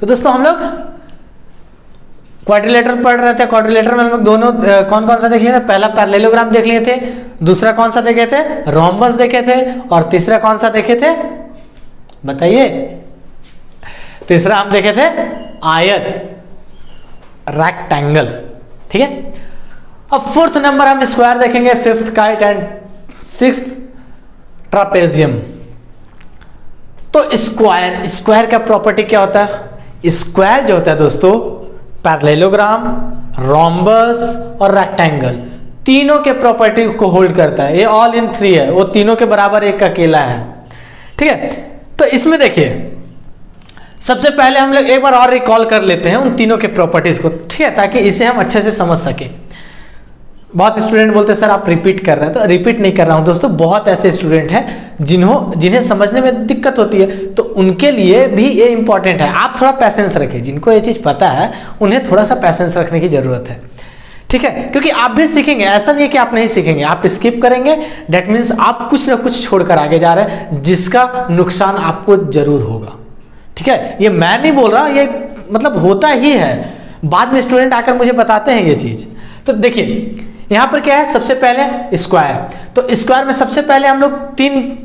तो दोस्तों हम लोग क्वाड्रिलेटरल पढ़ रहे थे। क्वाड्रिलेटरल में हम लोग दोनों कौन कौन सा देख लिए थे? पहला पैरेललोग्राम देख लिए थे, दूसरा कौन सा देखे थे? रोम्बस देखे थे, और तीसरा कौन सा देखे थे? बताइए। तीसरा हम देखे थे आयत, रेक्टेंगल। ठीक है, अब फोर्थ नंबर हम स्क्वायर देखेंगे, fifth kite and sixth trapezium. तो स्क्वायर, स्क्वायर का प्रॉपर्टी क्या होता है? स्क्वायर जो होता है दोस्तों, पैरेललोग्राम, रोम्बस और रेक्टेंगल, तीनों के प्रॉपर्टी को होल्ड करता है। ये ऑल इन थ्री है, वो तीनों के बराबर एक अकेला है। ठीक है, तो इसमें देखिए सबसे पहले हम लोग एक बार और रिकॉल कर लेते हैं उन तीनों के प्रॉपर्टीज को, ठीक है, ताकि इसे हम अच्छे से समझ सके। बहुत स्टूडेंट बोलते हैं सर आप रिपीट कर रहे हैं, तो रिपीट नहीं कर रहा हूं दोस्तों। बहुत ऐसे स्टूडेंट हैं जिन्हें समझने में दिक्कत होती है, तो उनके लिए भी ये इंपॉर्टेंट है। आप थोड़ा पैसेंस रखें, जिनको ये चीज पता है उन्हें थोड़ा सा पैसेंस रखने की जरूरत है। ठीक है, क्योंकि आप भी सीखेंगे, ऐसा नहीं है कि आप नहीं सीखेंगे, आप स्किप करेंगे, डेट मीन्स आप कुछ ना कुछ छोड़कर आगे जा रहे हैं, जिसका नुकसान आपको जरूर होगा। ठीक है, ये मैं नहीं बोल रहा, ये मतलब होता ही है, बाद में स्टूडेंट आकर मुझे बताते हैं ये चीज। तो देखिए यहां पर क्या है, सबसे पहले स्क्वायर। तो स्क्वायर में सबसे पहले हम लोग तीन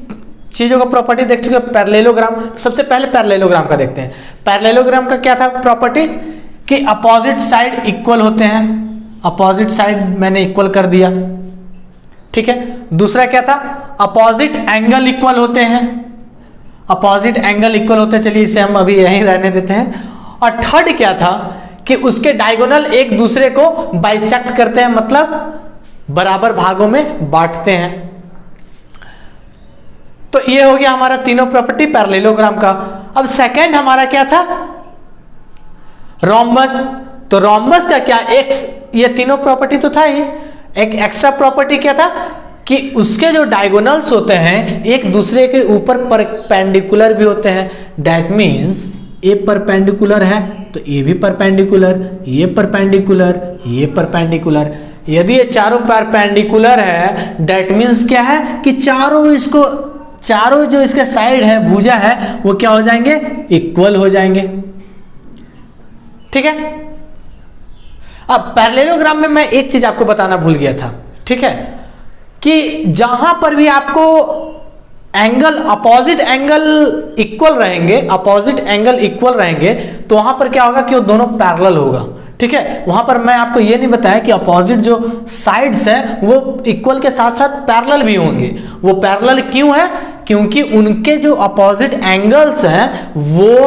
चीजों का प्रॉपर्टी देख चुके हैं। पैरेललोग्राम, सबसे पहले पैरेललोग्राम का देखते हैं। पैरेललोग्राम का क्या था प्रॉपर्टी? कि अपोजिट साइड इक्वल होते हैं, अपोजिट साइड मैंने इक्वल कर दिया। ठीक है, दूसरा क्या था? अपोजिट एंगल इक्वल होते हैं, अपोजिट एंगल इक्वल होते हैं। चलिए इसे हम अभी यहीं रहने देते हैं। और थर्ड क्या था? कि उसके डायगोनल एक दूसरे को बाइसेक्ट करते हैं, मतलब बराबर भागों में बांटते हैं। तो ये हो गया हमारा तीनों प्रॉपर्टी पैरेललोग्राम का। अब सेकंड हमारा क्या था? रोम्बस। तो रोम्बस का क्या, ये तीनों प्रॉपर्टी तो था ही, एक एक्स्ट्रा प्रॉपर्टी क्या था? कि उसके जो डायगोनल्स होते हैं एक दूसरे के ऊपर परपेंडिकुलर भी होते हैं। दैट मीन्स ये परपेंडिकुलर है तो ये भी परपेंडिकुलर, ये परपेंडिकुलर, ये परपेंडिकुलर। यदि ये चारों परपेंडिकुलर है, दैट मीन्स क्या है? कि चारों जो इसके साइड है, भुजा है, वो क्या हो जाएंगे? इक्वल हो जाएंगे। ठीक है, अब पैरेललोग्राम में मैं एक चीज आपको बताना भूल गया था। ठीक है, कि जहां पर भी आपको एंगल, अपोजिट एंगल इक्वल रहेंगे, अपोजिट एंगल इक्वल रहेंगे, तो वहां पर क्या होगा? कि वो दोनों पैरेलल होगा। ठीक है, वहां पर मैं आपको ये नहीं बताया कि अपोजिट जो साइड्स है वो इक्वल के साथ साथ पैरेलल भी होंगे। वो पैरेलल क्यों है? क्योंकि उनके जो अपोजिट एंगल्स हैं वो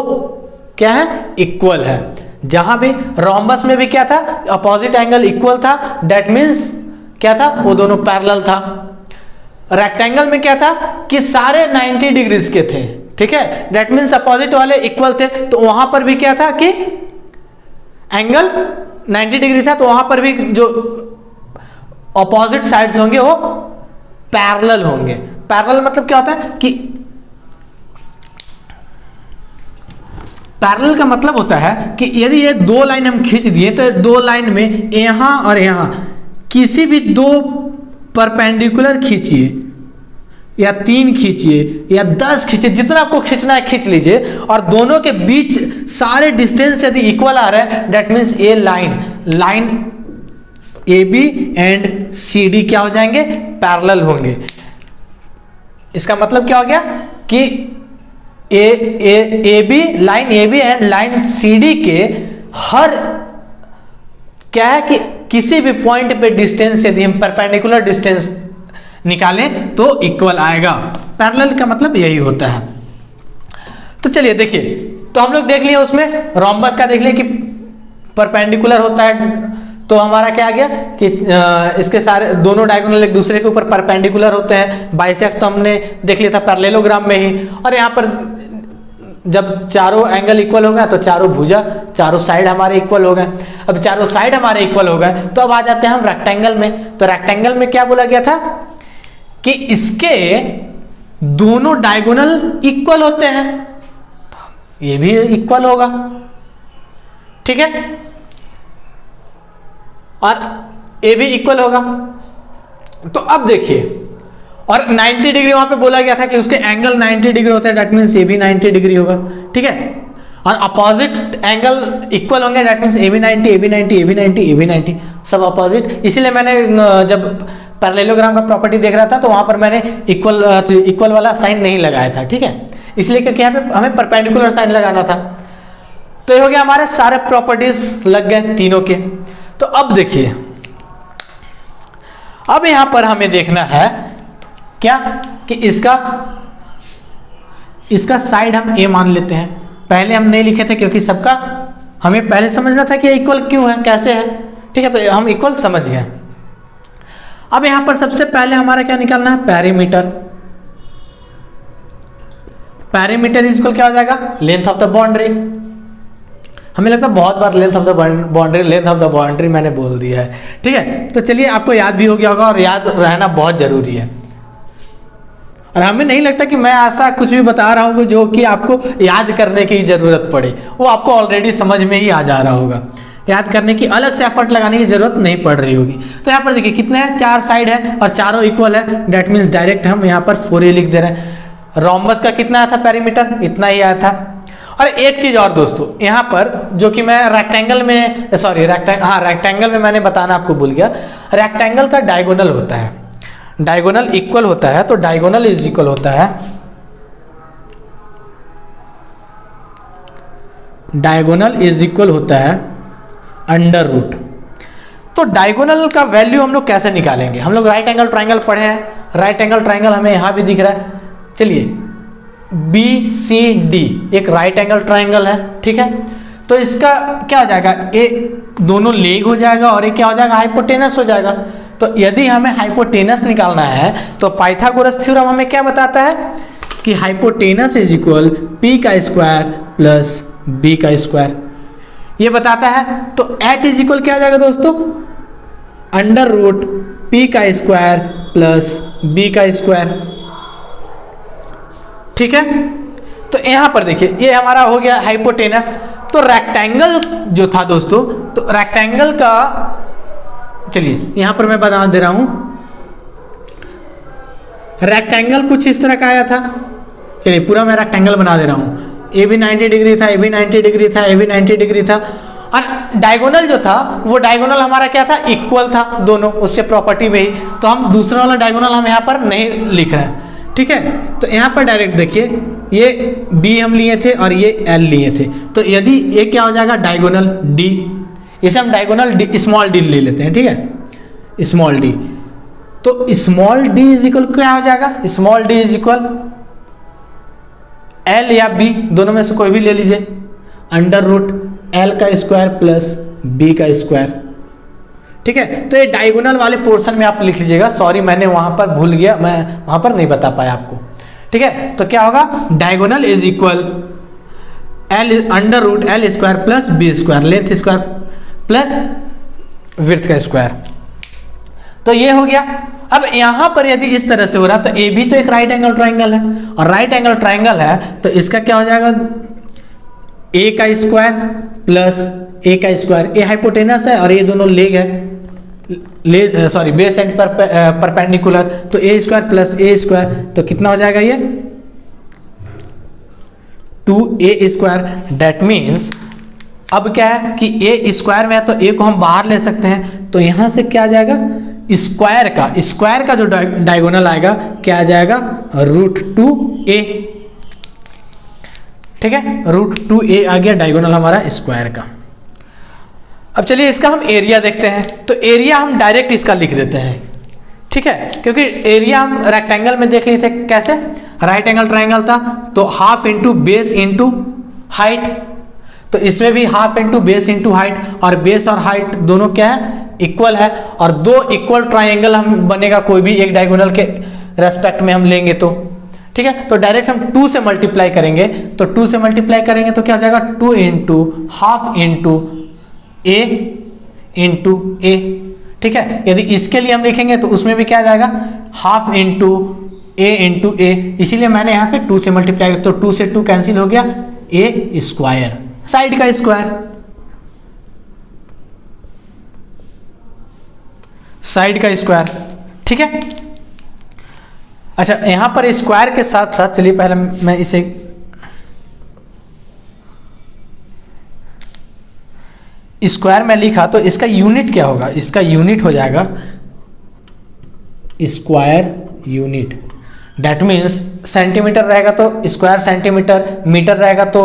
क्या है? इक्वल है। जहां भी रोम्बस में भी क्या था? अपोजिट एंगल इक्वल था, दैट मीन्स क्या था? वो दोनों पैरेलल था। रेक्टेंगल में क्या था? कि सारे 90 डिग्रीज के थे। ठीक है, दैट मीन्स अपोजिट वाले इक्वल थे, तो वहां पर भी क्या था? कि एंगल 90 डिग्री था, तो वहां पर भी जो अपोजिट साइड्स होंगे वो पैरेलल होंगे। पैरेलल मतलब क्या होता है? कि पैरेलल का मतलब होता है कि यदि ये दो लाइन हम खींच दिए, तो दो लाइन में यहां और यहां किसी भी दो परपेंडिकुलर खींचिए, या 3 खींचिए या 10 खींचिए, जितना आपको खींचना है खींच लीजिए, और दोनों के बीच सारे डिस्टेंस यदि इक्वल आ रहा है, दैट मीन्स ये लाइन AB एंड CD क्या हो जाएंगे? पैरेलल होंगे। इसका मतलब क्या हो गया? कि line AB and line CD के हर क्या है कि किसी भी पॉइंट पे डिस्टेंस यदि हम परपेंडिकुलर डिस्टेंस निकालें तो इक्वल आएगा। पैरेलल का मतलब यही होता है। तो चलिए देखिए, तो हम लोग देख लिए उसमें रोम्बस का, देख लिए कि परपेंडिकुलर होता है, तो हमारा क्या आ गया? कि इसके सारे दोनों डायगोनल एक दूसरे के ऊपर परपेंडिकुलर होते हैं। बाइसेक्ट तो हमने देख लिया था पैरेललोग्राम में ही। और यहाँ पर जब चारों एंगल इक्वल हो गया तो चारों भुजा, चारों साइड हमारे इक्वल हो गए। अब चारों साइड हमारे इक्वल हो गए, तो अब आ जाते हैं हम रेक्टेंगल में। तो रेक्टेंगल में क्या बोला गया था? कि इसके दोनों डायगोनल इक्वल होते हैं, ये भी इक्वल होगा। ठीक है, और ये भी इक्वल होगा। तो अब देखिए, और 90 डिग्री वहां पे बोला गया था कि उसके एंगल 90 डिग्री होते हैं, दैट मीन्स ये भी 90 डिग्री होगा। ठीक है, और अपोजिट एंगल इक्वल होंगे, that means AB 90, AB 90, AB 90, AB 90 सब अपोजिट। इसीलिए मैंने जब पैरेललोग्राम का प्रॉपर्टी देख रहा था तो वहां पर मैंने इक्वल वाला साइन नहीं लगाया था, ठीक है, इसलिए क्योंकि यहाँ पे हमें परपेंडिकुलर साइन लगाना था। तो ये हो गया, हमारे सारे प्रॉपर्टीज लग गए तीनों के। तो अब देखिए, अब यहां पर हमें देखना है क्या कि इसका साइड हम A मान लेते हैं। पहले हम नहीं लिखे थे क्योंकि सबका हमें पहले समझना था कि इक्वल क्यों है, कैसे है, ठीक है, तो हम इक्वल समझ गए। अब यहां पर सबसे पहले हमारा क्या निकालना है, पेरीमीटर। पेरीमीटर इज इक्वल क्या हो जाएगा, लेंथ ऑफ द बाउंड्री। हमें लगता है बहुत बार लेंथ ऑफ द बाउंड्री मैंने बोल दिया है, ठीक है, तो चलिए आपको याद भी हो गया होगा और याद रहना बहुत जरूरी है। और हमें नहीं लगता कि मैं ऐसा कुछ भी बता रहा हूँ जो कि आपको याद करने की जरूरत पड़े, वो आपको ऑलरेडी समझ में ही आ जा रहा होगा, याद करने की अलग से एफर्ट लगाने की जरूरत नहीं पड़ रही होगी। तो यहाँ पर देखिए कितने हैं, 4 साइड है और चारों इक्वल है, दैट मीन्स डायरेक्ट हम यहाँ पर 4A लिख दे रहे हैं। रोम्बस का कितना आया था पेरीमीटर, इतना ही आया था। और एक चीज और दोस्तों, यहाँ पर जो कि मैं रेक्टेंगल में मैंने बताना आपको भूल गया, रेक्टेंगल का डायगोनल होता है, डायगोनल इक्वल होता है, तो डायगोनल इज इक्वल होता है, डायगोनल इज इक्वल होता है अंडर रूट। तो डायगोनल का वैल्यू हम लोग कैसे निकालेंगे, हम लोग राइट एंगल ट्राइंगल पढ़े हैं, राइट एंगल ट्राइंगल हमें यहां भी दिख रहा है। चलिए BCD एक राइट एंगल ट्राइंगल है, ठीक है, तो इसका क्या हो जाएगा, ए दोनों लेग हो जाएगा और एक क्या हो जाएगा, हाइपोटेनस हो जाएगा। तो यदि हमें हाइपोटेनस निकालना है तो पाइथागोरस थ्योरम हमें क्या बताता है कि हाइपोटेनस इज इक्वल P का स्क्वायर प्लस B का स्क्वायर, ये बताता है। तो H इज इक्वल क्या हो जाएगा दोस्तों, अंडर रूट P का स्क्वायर प्लस B का स्क्वायर, ठीक है। तो यहां पर देखिए ये हमारा हो गया हाइपोटेनस। तो रेक्टेंगल जो था दोस्तों, तो रेक्टेंगल का, चलिए यहां पर मैं बता दे रहा हूं, रेक्टेंगल कुछ इस तरह का आया था। चलिए पूरा मैं रेक्टेंगल बना दे रहा हूं, AB 90 डिग्री था, AB 90 डिग्री था, AB 90 डिग्री था, और डायगोनल जो था वो डायगोनल हमारा क्या था, इक्वल था दोनों, उसके प्रॉपर्टी में ही। तो हम दूसरा वाला डायगोनल हम यहाँ पर नहीं लिख रहे हैं, ठीक है। तो यहाँ पर डायरेक्ट देखिए, ये B हम लिए थे और ये L लिए थे, तो यदि ये क्या हो जाएगा, डायगोनल D, इसे हम डायगोनल D स्मॉल d ले लेते हैं, ठीक है, स्मॉल d। तो स्मॉल d इज इक्वल क्या हो जाएगा, small d is equal L या B दोनों में से कोई भी ले लीजिए, अंडर रूट L का स्क्वायर प्लस B का स्क्वायर, ठीक है। तो ये डायगोनल वाले पोर्शन में आप लिख लीजिएगा, सॉरी मैंने वहां पर भूल गया, मैं वहां पर नहीं बता पाया आपको, ठीक है। तो क्या होगा, diagonal is equal L under root L square plus B square, length square plus width का स्क्वायर। तो ये हो गया। अब यहां पर यदि इस तरह से हो रहा तो ए भी तो एक राइट एंगल ट्राइंगल है, और राइट एंगल ट्राइंगल है तो इसका क्या हो जाएगा, ए का स्क्वायर प्लस ए का स्क्वायर, ए हाइपोटेनस है और ये दोनों लेग है, बेस एंड परपेंडिकुलर, तो A square plus A square, तो कितना हो जाएगा ये 2a स्क्वायर। दैट मीन्स अब क्या है कि ए स्क्वायर में है तो ए को हम बाहर ले सकते हैं, तो यहां से क्या आ जाएगा, स्क्वायर का जो डायगोनल आएगा क्या आ जाएगा, √2a, ठीक है, √2a आ गया डायगोनल हमारा स्क्वायर का। अब चलिए इसका हम एरिया देखते हैं। तो एरिया हम डायरेक्ट इसका लिख देते हैं, ठीक है, क्योंकि एरिया हम रेक्टेंगल में देख लिए थे कैसे, राइट एंगल ट्राइंगल था तो half into base into height, तो इसमें भी half into base into height, और बेस और हाइट दोनों क्या है, इक्वल है, और दो इक्वल ट्राइंगल हम बनेगा कोई भी एक डायगोनल के रेस्पेक्ट में हम लेंगे तो, ठीक है। तो डायरेक्ट हम 2 से मल्टीप्लाई करेंगे, तो 2 से मल्टीप्लाई करेंगे तो क्या हो जाएगा, 2 इंटू हाफ इंटू ए इंटू ए, ठीक है। यदि इसके लिए हम लिखेंगे तो उसमें भी क्या आ जाएगा, हाफ इंटू ए, इसीलिए मैंने यहाँ पे 2 से मल्टीप्लाई, तो 2 से 2 कैंसिल हो गया, ए स्क्वायर, साइड का स्क्वायर, साइड का स्क्वायर, ठीक है। अच्छा यहां पर स्क्वायर के साथ साथ चलिए पहले मैं इसे स्क्वायर में लिखा तो इसका यूनिट क्या होगा, इसका यूनिट हो जाएगा square unit. That means centimetre रहेगा तो स्क्वायर सेंटीमीटर, मीटर रहेगा तो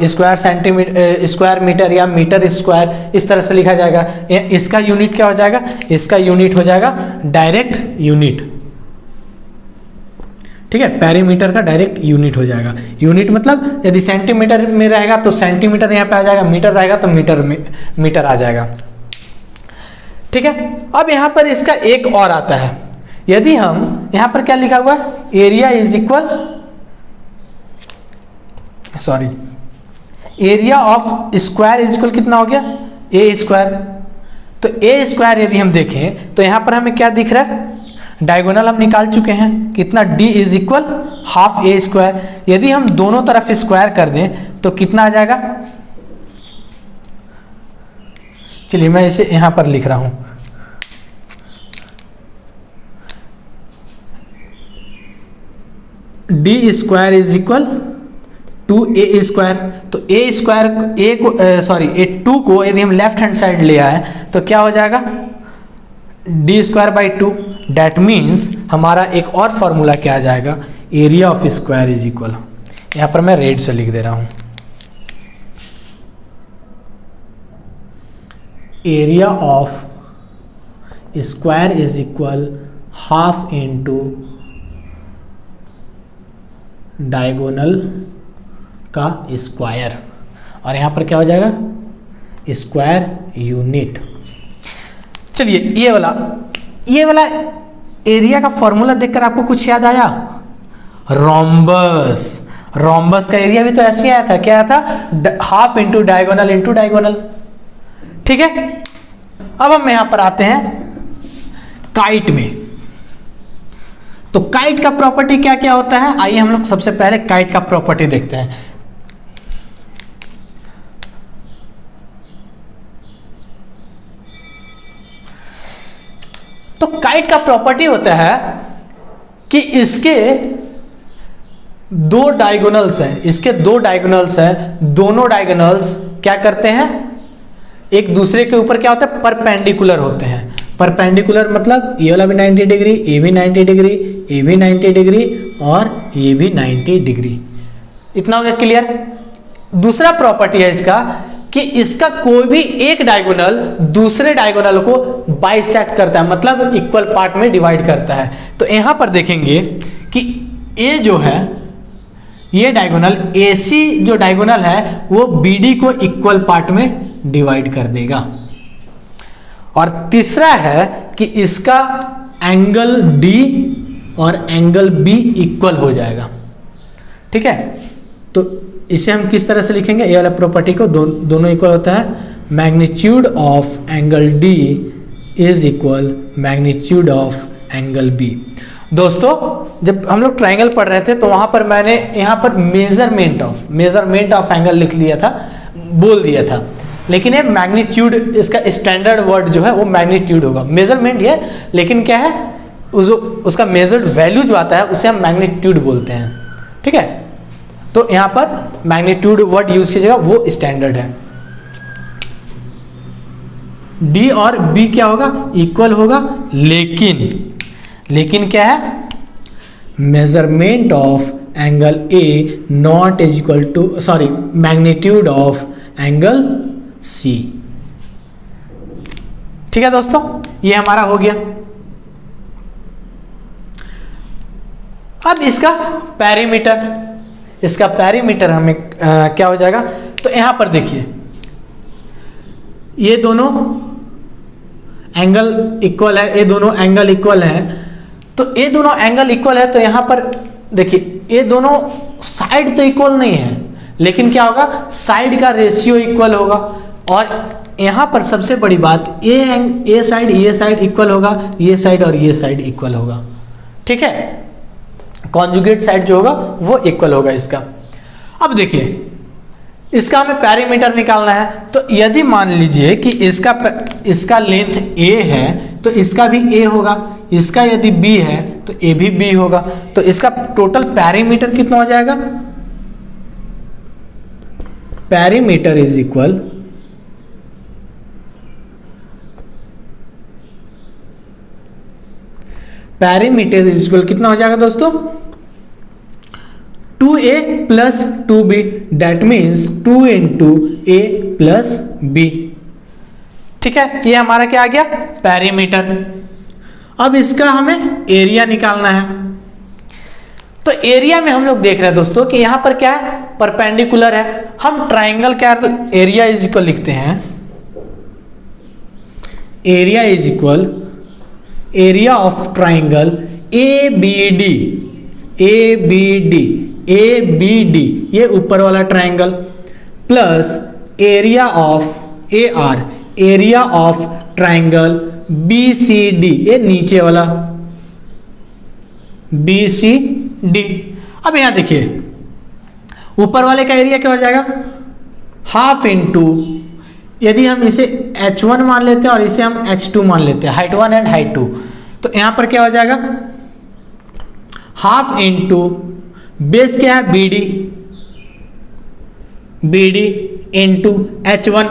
स्क्वायर सेंटीमीटर, स्क्वायर मीटर या मीटर स्क्वायर, इस तरह से लिखा जाएगा। इसका यूनिट क्या हो जाएगा, इसका यूनिट हो जाएगा डायरेक्ट यूनिट। ठीक है, पेरीमीटर का डायरेक्ट यूनिट हो जाएगा। यूनिट मतलब यदि सेंटीमीटर में रहेगा तो सेंटीमीटर यहाँ पे आ जाएगा, मीटर रहेगा तो मीटर में मीटर आ जाएगा। ठीक है, अब यहाँ पर इसका एक और आता है, यदि हम यहाँ पर क्या लिखा हुआ है, area is equal, sorry, area of square is equal कितना हो गया, ए स्क्वायर। तो ए स्क्वायर यदि हम देखें तो यहाँ पर हमें क्या दिख रहा है, डायगोनल हम निकाल चुके हैं, कितना, D is equal half A square. यदि हम दोनों तरफ स्क्वायर कर दें तो कितना आ जाएगा, चलिए मैं इसे यहां पर लिख रहा हूं, D square is equal to A square. तो ए स्क्वायर, ए को सॉरी ए टू को यदि हम लेफ्ट हैंड साइड ले आए तो क्या हो जाएगा, D square by two. That means हमारा एक और फॉर्मूला क्या आ जाएगा, area of square is equal, यहां पर मैं रेड से लिख दे रहा हूं, area of square is equal half into diagonal का स्क्वायर, और यहां पर क्या हो जाएगा, स्क्वायर यूनिट। चलिए ये वाला एरिया का फॉर्मूला देखकर आपको कुछ याद आया, रोम्बस। रोम्बस का एरिया भी तो ऐसे आया था, क्या आया था, हाफ इंटू डायगोनल। ठीक है, अब हम यहां पर आते हैं काइट में। तो काइट का प्रॉपर्टी क्या क्या होता है, आइए हम लोग सबसे पहले काइट का प्रॉपर्टी देखते हैं। तो काइट का प्रॉपर्टी होता है कि इसके दो डायगोनल्स हैं, इसके दो डायगोनल्स हैं, दोनों डायगोनल्स क्या करते हैं, एक दूसरे के ऊपर क्या होता है, परपेंडिकुलर होते हैं। परपेंडिकुलर मतलब ये वाला भी 90 डिग्री, ये भी 90 डिग्री, ये भी 90 डिग्री और ये भी 90 डिग्री। इतना हो गया क्लियर। दूसरा प्रॉपर्टी है इसका कि इसका कोई भी एक डायगोनल दूसरे डायगोनल को बाइसेक्ट करता है, मतलब इक्वल पार्ट में डिवाइड करता है। तो यहां पर देखेंगे कि ए जो है, ये डायगोनल AC जो डायगोनल है वो BD को इक्वल पार्ट में डिवाइड कर देगा। और तीसरा है कि इसका एंगल D और एंगल B इक्वल हो जाएगा। ठीक है, तो इसे हम किस तरह से लिखेंगे, ये वाला प्रॉपर्टी को दोनों इक्वल होता है, magnitude of angle D is equal magnitude of angle B। दोस्तों जब हम लोग ट्राइंगल पढ़ रहे थे तो वहां पर मैंने यहाँ पर मेजरमेंट ऑफ एंगल लिख लिया था, बोल दिया था, लेकिन ये मैग्नीट्यूड, इसका स्टैंडर्ड वर्ड जो है वो मैग्नीट्यूड होगा। मेजरमेंट ये, लेकिन क्या है, उसका मेजर्ड वैल्यू जो आता है उसे हम मैग्नीट्यूड बोलते हैं। ठीक है, तो यहां पर मैग्नीट्यूड वर्ड यूज कीजिएगा, वो स्टैंडर्ड है। D और B क्या होगा, इक्वल होगा, लेकिन क्या है, measurement of angle A not is equal to, sorry, magnitude of angle C। ठीक है दोस्तों, ये हमारा हो गया। अब इसका पैरीमीटर हमें क्या हो जाएगा, तो यहां पर देखिए ये दोनों एंगल इक्वल है, ये दोनों एंगल इक्वल है, तो ये दोनों एंगल इक्वल है, तो यहां पर देखिए ये दोनों साइड तो इक्वल नहीं है, लेकिन क्या होगा, साइड का रेशियो इक्वल होगा। और यहां पर सबसे बड़ी बात, ये साइड इक्वल होगा, ये साइड और ये साइड इक्वल होगा। ठीक है, कॉन्जुगेट साइड जो होगा वो इक्वल होगा इसका। अब देखिए इसका हमें पैरीमीटर निकालना है, तो यदि मान लीजिए कि इसका लेंथ A है तो इसका भी A होगा, इसका यदि B है तो A भी B होगा, तो इसका टोटल पैरीमीटर कितना हो जाएगा, perimeter is equal perimeter is equal कितना हो जाएगा दोस्तों, 2a plus 2b, that means 2 into A plus B. ठीक है, ये हमारा क्या आ गया, पेरीमीटर। अब इसका हमें एरिया निकालना है। तो एरिया में हम लोग देख रहे हैं दोस्तों कि यहां पर क्या है, परपेंडिकुलर है। हम ट्राइंगल का एरिया इज इक्वल लिखते हैं, area is equal area of triangle A B D, A B D, A B D ये ऊपर वाला triangle, plus area of A R, area of triangle B C D ये नीचे वाला B C D. अब यहां देखिए ऊपर वाले का एरिया क्या हो जाएगा, हाफ इंटू, यदि हम इसे h1 मान लेते हैं और इसे हम h2 मान लेते हैं, हाइट 1 एंड हाइट 2, तो यहां पर क्या हो जाएगा, हाफ इंटू बेस क्या है B D, B D into h1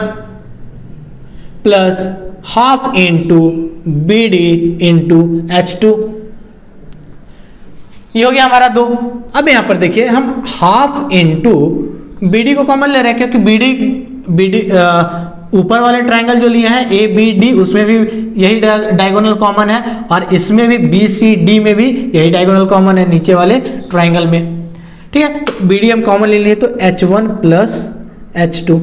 plus half into B D into h2, ये हो गया हमारा 2। अब यहां पर देखिए हम हाफ इंटू बी डी को कॉमन ले रहे हैं, क्योंकि बी डी ऊपर वाले ट्राइंगल जो लिए हैं ए बी डी उसमें भी यही डायगोनल कॉमन है, और इसमें भी बी सी डी में भी यही डायगोनल कॉमन है नीचे वाले ट्राइंगल में। ठीक है, तो बी डी हम कॉमन ले लिए तो h1 प्लस h2।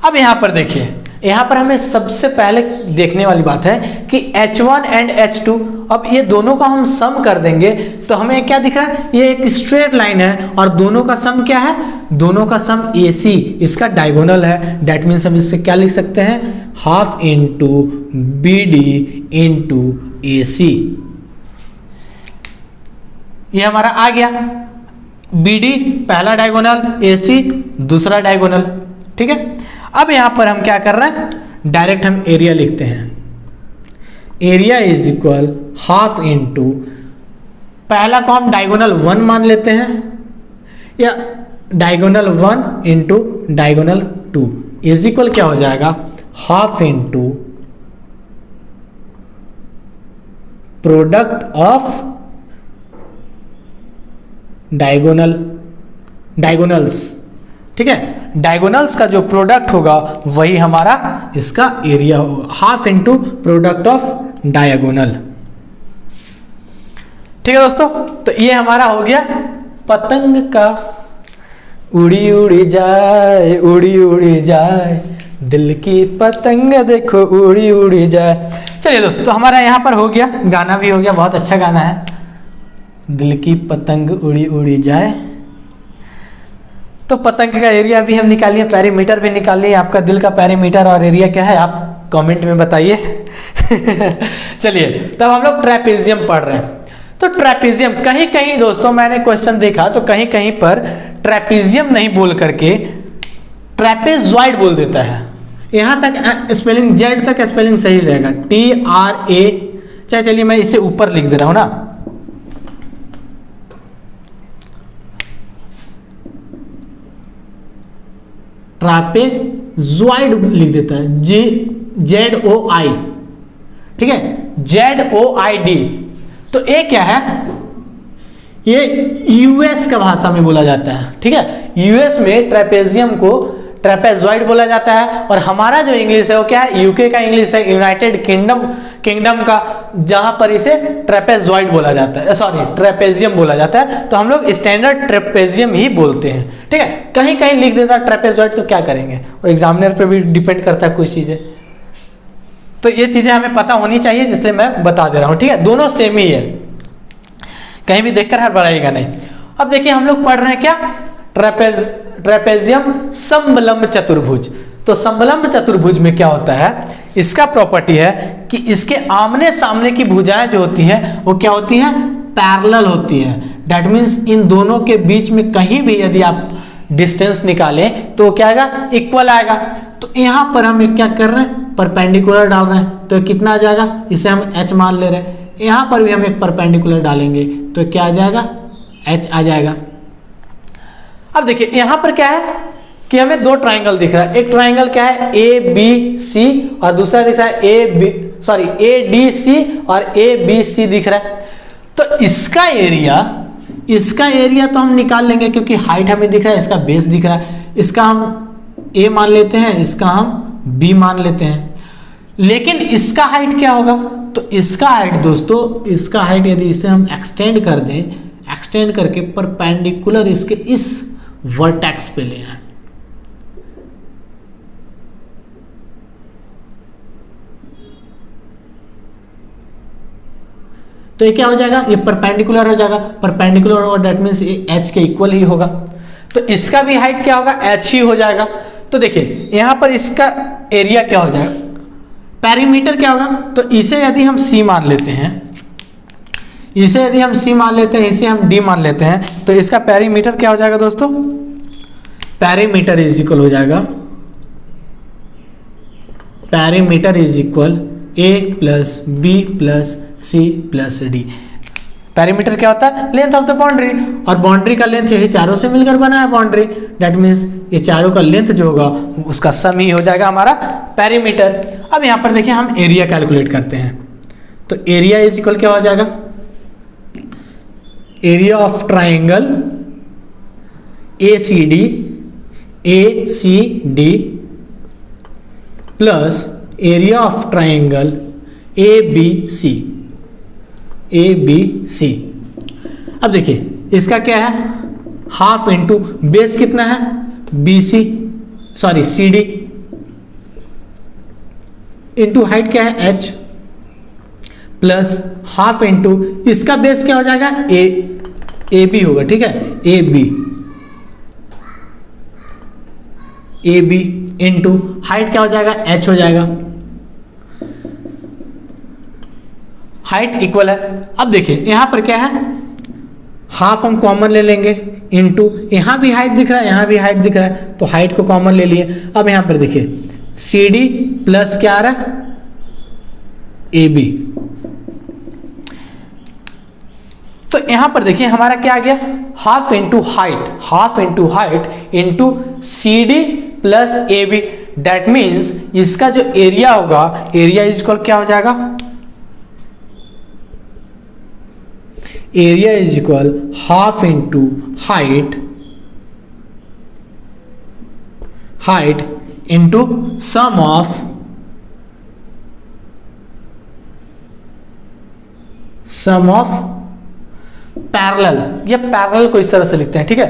अब यहां पर देखिए, यहां पर हमें सबसे पहले देखने वाली बात है कि h1 एंड h2, अब ये दोनों का हम सम कर देंगे तो हमें क्या दिख रहा है, ये एक स्ट्रेट लाइन है और दोनों का सम क्या है, दोनों का सम AC, इसका डायगोनल है। दैट मीन्स हम इससे क्या लिख सकते हैं, half into B D into AC। ये हमारा आ गया, BD पहला डायगोनल, AC दूसरा डायगोनल। ठीक है, अब यहां पर हम क्या कर रहे हैं, डायरेक्ट हम एरिया लिखते हैं, area is equal half into, पहला को हम डायगोनल 1 मान लेते हैं, या diagonal 1 into diagonal 2 is equal क्या हो जाएगा, half into product of diagonals. ठीक है, डायगोनल्स का जो प्रोडक्ट होगा वही हमारा इसका एरिया होगा, half into product of diagonal. ठीक है दोस्तों, तो ये हमारा हो गया पतंग का उड़ी उड़ी जाए, उड़ी उड़ी जाए, दिल की पतंग देखो उड़ी उड़ी जाए। चलिए दोस्तों, तो हमारा यहाँ पर हो गया, गाना भी हो गया, बहुत अच्छा गाना है, दिल की पतंग उड़ी उड़ी जाए। तो पतंग का एरिया भी हम निकालिए, पेरीमीटर भी निकाल लिए। आपका दिल का पेरीमीटर और एरिया क्या है आप कमेंट में बताइए। चलिए, तब हम लोग ट्रेपेजियम पढ़ रहे हैं। तो ट्रेपेजियम कहीं कहीं दोस्तों मैंने क्वेश्चन देखा तो कहीं कहीं पर ट्रेपेजियम नहीं बोल करके ट्रेपेजॉइड बोल देता है। यहां तक स्पेलिंग, जेड तक स्पेलिंग सही रहेगा, TRA। चाहे चलिए मैं इसे ऊपर लिख दे रहा हूं ना, ट्रापेजॉइड लिख देता है, ZOI। ठीक है, ZOID। तो ये क्या है, ये यूएस का भाषा में बोला जाता है। ठीक है, यूएस में ट्रेपेजियम को ट्रेपेजॉइड बोला जाता है, और हमारा जो इंग्लिश है वो क्या है, यूके का इंग्लिश है, यूनाइटेड किंगडम का, जहां पर इसे ट्रेपेजॉइड बोला जाता है, सॉरी ट्रेपेजियम बोला जाता है। तो हम लोग स्टैंडर्ड ट्रेपेजियम ही बोलते हैं। ठीक है, कहीं कहीं लिख देता है ट्रेपेजॉइड, तो क्या करेंगे, वो एग्जामिनर पे भी डिपेंड करता है कुछ चीजें। तो ये चीजें हमें पता होनी चाहिए, जिससे मैं बता दे रहा हूं। ठीक है, दोनों सेम ही है, कहीं भी देखकर हड़बड़ाइएगा नहीं। अब देखिए हम लोग पढ़ रहे हैं क्या, ट्रेपेजियम समलंब चतुर्भुज। तो समलंब चतुर्भुज में क्या होता है, इसका प्रॉपर्टी है कि इसके आमने सामने की भुजाएं जो होती हैं वो क्या होती हैं, पैरेलल होती हैं। दैट मीन्स इन दोनों के बीच में कहीं भी यदि आप डिस्टेंस निकालें तो क्या आएगा, इक्वल आएगा। तो यहां पर हम क्या कर रहे हैं, परपेंडिकुलर डाल रहे हैं, तो कितना आ जाएगा, इसे हम h मान ले रहे हैं। यहां पर भी हम एक परपेंडिकुलर डालेंगे तो क्या आ जाएगा, h आ जाएगा। अब देखिए यहां पर क्या है कि हमें दो ट्राइंगल दिख रहा है, एक ट्राइंगल क्या है ABC और दूसरा दिख रहा है सॉरी ADC और ABC दिख रहा है। तो इसका एरिया तो हम निकाल लेंगे क्योंकि हाइट हमें दिख रहा है, इसका बेस दिख रहा है। इसका हम A मान लेते हैं, इसका हम B मान लेते हैं। लेकिन इसका हाइट क्या होगा? तो इसका हाइट दोस्तों, इसका हाइट यदि इसे हम एक्सटेंड कर दें, एक्सटेंड करके परपेंडिकुलर इसके इस वर्टेक्स पे ले आए, तो ये क्या हो जाएगा? ये परपेंडिकुलर हो जाएगा। परपेंडिकुलर होगा दैट मींस ये h के इक्वल ही होगा। तो इसका भी हाइट क्या होगा? h ही हो जाएगा। तो देखिए यहां पर इसका एरिया क्या हो जाएगा? पेरीमीटर क्या होगा? तो इसे यदि हम C मान लेते हैं, इसे यदि हम C मान लेते हैं, इसे हम D मान लेते हैं, तो इसका पेरीमीटर क्या हो जाएगा दोस्तों? पेरीमीटर इज इक्वल हो जाएगा, perimeter is equal A plus B plus C plus D। Perimeter क्या होता है? लेंथ ऑफ द बाउंड्री, और बाउंड्री का लेंथ यही चारों से मिलकर बना है बाउंड्री, दैट मीन्स ये चारों का लेंथ जो होगा उसका सम ही हो जाएगा हमारा पेरीमीटर। अब यहाँ पर देखिए हम एरिया कैलकुलेट करते हैं, तो एरिया इज इक्वल क्या हो जाएगा? Area of triangle ACD plus area of triangle ABC। अब देखिए इसका क्या है? हाफ इंटू बेस कितना है? CD इंटू हाइट क्या है? H प्लस हाफ इंटू इसका बेस क्या हो जाएगा? AB होगा, ठीक है, AB इंटू हाइट क्या हो जाएगा? H हो जाएगा। हाइट इक्वल है। अब देखिए यहां पर क्या है? हाफ हम कॉमन ले लेंगे, इंटू यहां भी हाइट दिख रहा है, यहां भी हाइट दिख रहा है, तो हाइट को कॉमन ले लिए। अब यहां पर देखिए CD प्लस क्या आ रहा है? AB। तो यहां पर देखिए हमारा क्या आ गया? Half into height into CD plus AB। That means इसका जो एरिया होगा, एरिया इज इक्वल क्या हो जाएगा? Area is equal half into height into sum of parallel. ये पैरेलल को इस तरह से लिखते हैं, ठीक है,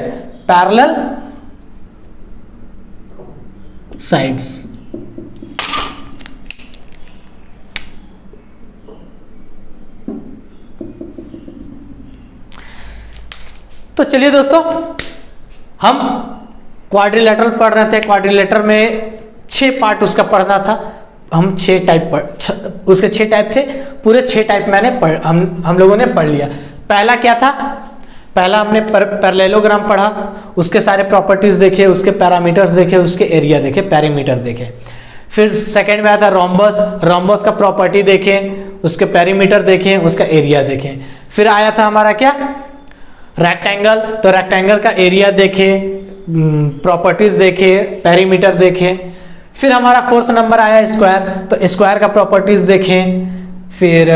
पैरेलल साइड्स। तो चलिए दोस्तों, हम क्वाड्रिलेटरल पढ़ रहे थे। क्वाड्रिलेटर में 6 पार्ट उसका पढ़ना था। हम 6 टाइप उसके 6 टाइप थे, पूरे 6 टाइप मैंने हम लोगों ने पढ़ लिया। पहला क्या था? पहला हमने पैरेललोग्राम पढ़ा, उसके सारे प्रॉपर्टीज देखे, उसके पैरामीटर्स देखे, उसके एरिया देखे, पेरीमीटर देखे। फिर सेकंड में आया था रोम्बस का प्रॉपर्टी देखे, उसके पेरीमीटर देखे, उसका एरिया देखे। फिर आया था हमारा क्या? रेक्टेंगल। तो रेक्टेंगल का एरिया देखे, प्रॉपर्टीज देखे, पेरीमीटर देखे। फिर हमारा 4th नंबर आया स्क्वायर। तो स्क्वायर का प्रॉपर्टीज देखें, फिर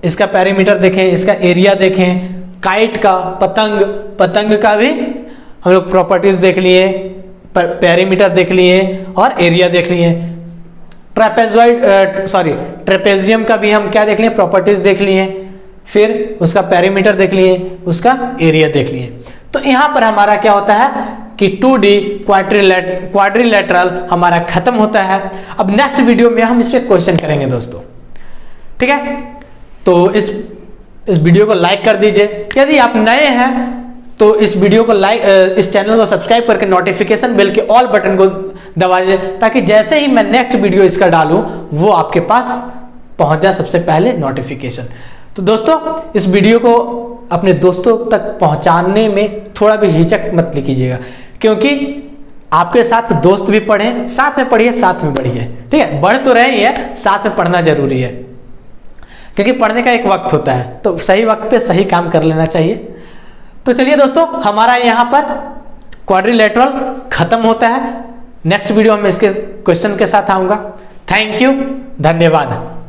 इसका पेरीमीटर देखें, इसका एरिया देखें। काइट का, पतंग का भी हम लोग प्रॉपर्टीज देख लिए, पेरीमीटर देख लिए और एरिया देख लिए। ट्रेपेजियम का भी हम क्या देख लिए? प्रॉपर्टीज देख लिए, फिर उसका पेरीमीटर देख लिए, उसका एरिया देख लिए। तो यहां पर हमारा क्या होता है कि 2D क्वाड्रिलेटरल हमारा खत्म होता है। अब नेक्स्ट वीडियो में हम इस पे क्वेश्चन करेंगे दोस्तों, ठीक है। तो इस वीडियो को लाइक कर दीजिए। यदि आप नए हैं तो इस वीडियो को इस चैनल को सब्सक्राइब करके नोटिफिकेशन बेल के ऑल बटन को दबा दीजिए, ताकि जैसे ही मैं नेक्स्ट वीडियो इसका डालूं वो आपके पास पहुंच जाए सबसे पहले नोटिफिकेशन। तो दोस्तों, इस वीडियो को अपने दोस्तों तक पहुंचाने में थोड़ा भी हिचक मत कीजिएगा, क्योंकि आपके साथ दोस्त भी पढ़ें, साथ में पढ़िए, साथ में बढ़िए, ठीक है। बढ़ तो रहे ही है, साथ में पढ़ना जरूरी है, क्योंकि पढ़ने का एक वक्त होता है, तो सही वक्त पे सही काम कर लेना चाहिए। तो चलिए दोस्तों, हमारा यहाँ पर क्वाड्रिलेटरल खत्म होता है। नेक्स्ट वीडियो में इसके क्वेश्चन के साथ आऊंगा। थैंक यू, धन्यवाद।